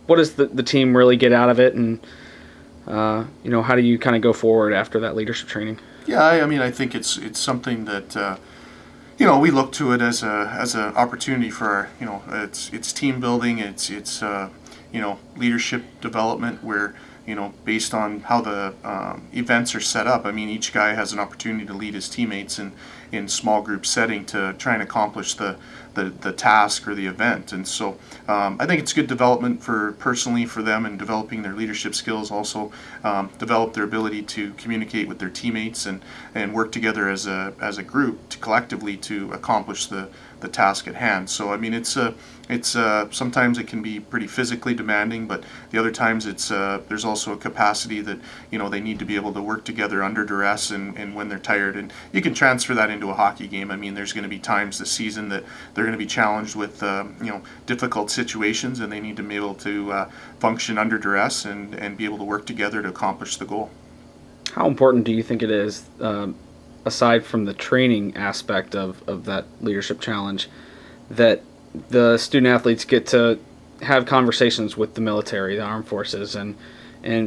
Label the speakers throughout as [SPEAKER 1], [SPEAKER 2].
[SPEAKER 1] what does the team really get out of it, and how do you kind of go forward after that leadership training?
[SPEAKER 2] Yeah, I mean, I think it's something that we look to it as a opportunity for our, it's team building, it's leadership development where based on how the events are set up. I mean, each guy has an opportunity to lead his teammates in small group setting to try and accomplish the task or the event. And so I think it's good development personally for them in developing their leadership skills, also develop their ability to communicate with their teammates and work together as a group to collectively to accomplish the task at hand. So I mean, it's sometimes it can be pretty physically demanding, but the other times there's also a capacity that they need to be able to work together under duress and when they're tired. And you can transfer that into a hockey game. I mean, there's going to be times this season that they're going to be challenged with difficult situations, and they need to be able to function under duress and be able to work together to accomplish the goal.
[SPEAKER 1] How important do you think it is, aside from the training aspect of that leadership challenge, that the student athletes get to have conversations with the military, the armed forces, and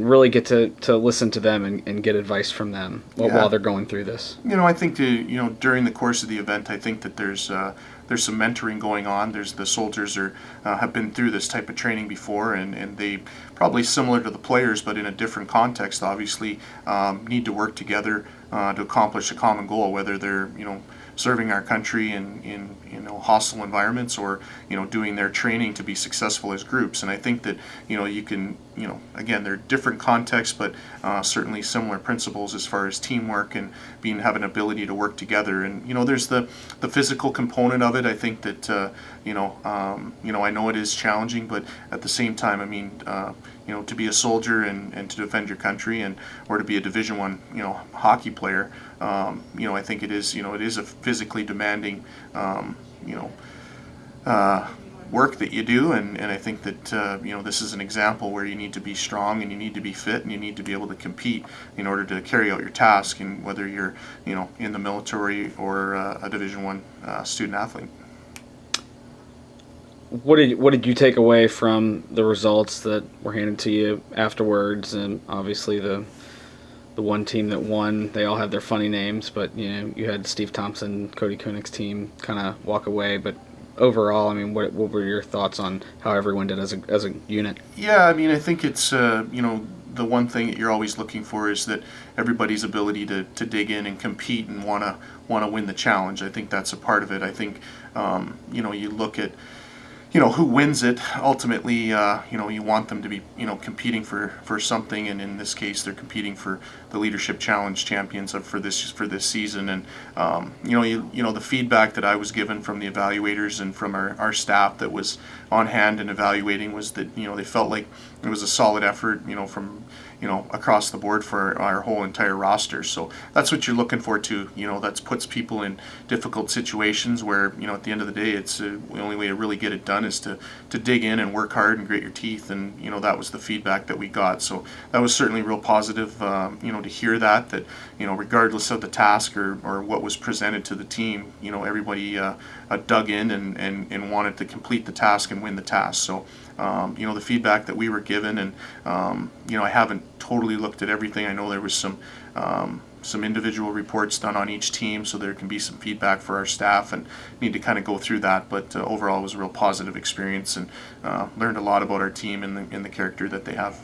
[SPEAKER 1] really get to listen to them and get advice from them while they're going through this?
[SPEAKER 2] I think during the course of the event, I think that there's some mentoring going on. There's the soldiers have been through this type of training before, and they probably similar to the players, but in a different context. Obviously, need to work together to accomplish a common goal, whether they're serving our country in hostile environments or doing their training to be successful as groups. And I think that you can again, they're different contexts, but certainly similar principles as far as teamwork and have an ability to work together. And there's the physical component of it. I think that I know it is challenging, but at the same time, I mean, to be a soldier and to defend your country or to be a Division I hockey player, I think it is a physically demanding work that you do, and I think that this is an example where you need to be strong and you need to be fit and you need to be able to compete in order to carry out your task, and whether you're in the military or a Division I student athlete.
[SPEAKER 1] What did you take away from the results that were handed to you afterwards? And obviously the one team that won, they all had their funny names, but you had Steve Thompson, Cody Koenig's team kind of walk away. But overall, I mean, what were your thoughts on how everyone did as a unit?
[SPEAKER 2] Yeah, I mean, I think it's the one thing that you're always looking for is that everybody's ability to dig in and compete and want to win the challenge. I think that's a part of it. I think you look at who wins it. Ultimately, you want them to be competing for something, and in this case, they're competing for the leadership challenge champions for this season. And the feedback that I was given from the evaluators and from our staff that was on hand and evaluating was that they felt like it was a solid effort from across the board for our whole entire roster. So that's what you're looking for too. That puts people in difficult situations where at the end of the day, it's the only way to really get it done is to dig in and work hard and grit your teeth. And that was the feedback that we got. So that was certainly real positive. To hear that regardless of the task or what was presented to the team, everybody dug in and wanted to complete the task and win the task. So the feedback that we were given, and I haven't totally looked at everything. I know there was some individual reports done on each team, so there can be some feedback for our staff and need to kind of go through that. But overall, it was a real positive experience, and learned a lot about our team and the character that they have.